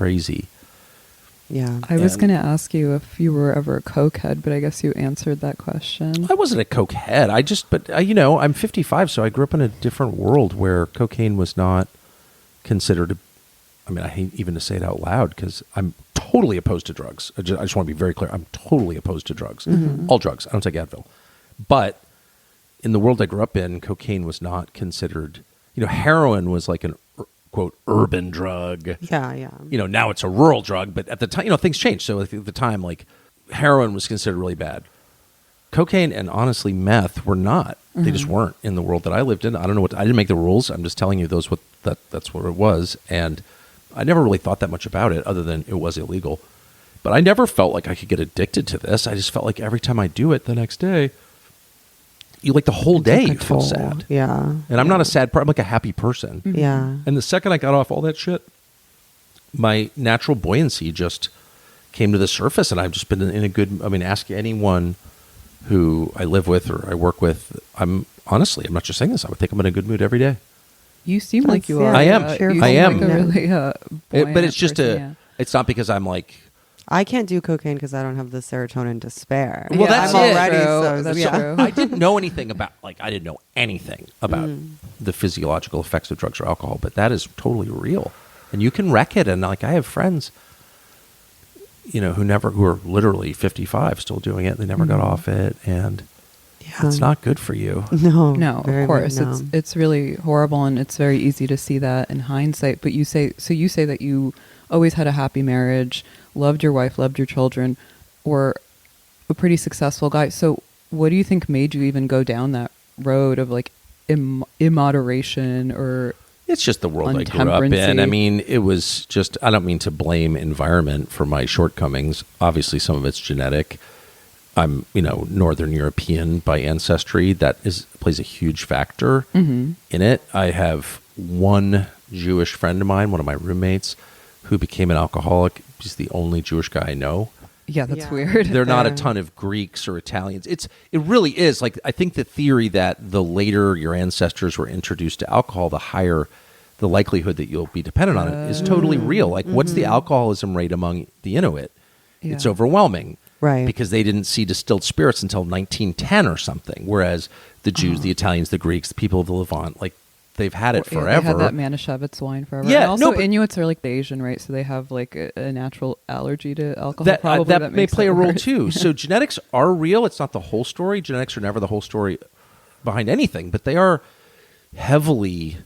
crazy. Yeah. I was going to ask you if you were ever a cokehead, but I guess you answered that question. I wasn't a cokehead. I'm 55, so I grew up in a different world where cocaine was not considered. I hate even to say it out loud because I'm totally opposed to drugs. I just want to be very clear. I'm totally opposed to drugs. Mm-hmm. All drugs. I don't take Advil. But in the world I grew up in, cocaine was not considered. Heroin was like an quote urban drug. Yeah. Now it's a rural drug, but at the time, things changed. So at the time, like heroin was considered really bad. Cocaine and honestly meth were not. They just weren't in the world that I lived in. I don't know I didn't make the rules. I'm just telling you that's what it was. And I never really thought that much about it other than it was illegal. But I never felt like I could get addicted to this. I just felt like every time I do it the next day, the whole day you feel sad. Yeah. And I'm not a sad person. I'm like a happy person. Mm-hmm. Yeah. And the second I got off all that shit, my natural buoyancy just came to the surface, and I've just been in a good. Ask anyone who I live with or I work with. I'm not just saying this. I would think I'm in a good mood every day. You seem like you are. I am. You I am. seem like a really but it's just person, it's not because I'm like. I can't do cocaine because I don't have the serotonin to spare. Well, that's I'm it. already True. That's yeah. true. I didn't know anything about the physiological effects of drugs or alcohol, but that is totally real, and you can wreck it. And I have friends, who are literally 55 still doing it. They never got off it, and it's not good for you. No, of course, it's really horrible, and it's very easy to see that in hindsight. But you say that you always had a happy marriage, loved your wife, loved your children, were a pretty successful guy. So what do you think made you even go down that road of like immoderation or it's just the world I grew up in. It was just, I don't mean to blame environment for my shortcomings. Obviously, some of it's genetic. I'm, Northern European by ancestry. That plays a huge factor in it. I have one Jewish friend of mine, one of my roommates, who became an alcoholic. He's the only Jewish guy I know. Yeah, that's weird. There are not a ton of Greeks or Italians. It really is. Like, I think the theory that the later your ancestors were introduced to alcohol, the higher the likelihood that you'll be dependent on it is totally real. Like, what's the alcoholism rate among the Inuit? Yeah. It's overwhelming. Right. Because they didn't see distilled spirits until 1910 or something. Whereas the Jews, the Italians, the Greeks, the people of the Levant, like, they've had it forever. They had that Manischewitz wine forever. Yeah, and also Inuits are like Asian, right? So they have like a natural allergy to alcohol. That may play a role too. So genetics are real. It's not the whole story. Genetics are never the whole story behind anything, but they are heavily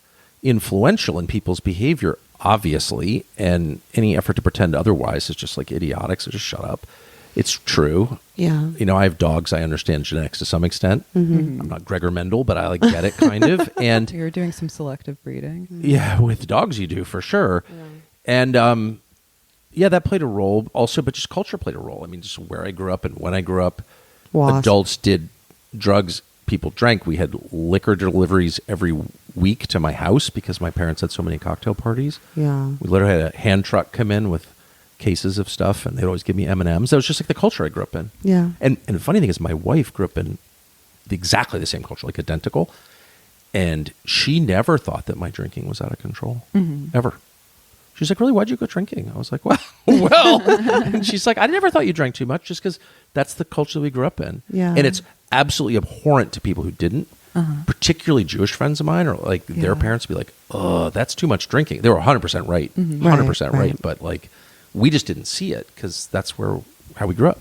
influential in people's behavior, obviously. And any effort to pretend otherwise is just like idiotic. So just shut up. It's true. Yeah. I have dogs. I understand genetics to some extent. I'm not Gregor Mendel, but I get it kind of. And you're doing some selective breeding. Yeah, with dogs you do for sure. Yeah. And that played a role also, but just culture played a role. Just where I grew up and when I grew up, adults did drugs, people drank. We had liquor deliveries every week to my house because my parents had so many cocktail parties. Yeah. We literally had a hand truck come in with cases of stuff, and they'd always give me M&Ms. That was just like the culture I grew up in. Yeah. And the funny thing is, my wife grew up in exactly the same culture, like identical, and she never thought that my drinking was out of control, ever. She's like, really, why'd you go drinking? I was like, well. And she's like, I never thought you drank too much just because that's the culture that we grew up in. Yeah. And it's absolutely abhorrent to people who didn't, particularly Jewish friends of mine, or like their parents would be like, oh, that's too much drinking. They were 100% right, 100% right. But like, we just didn't see it because that's how we grew up.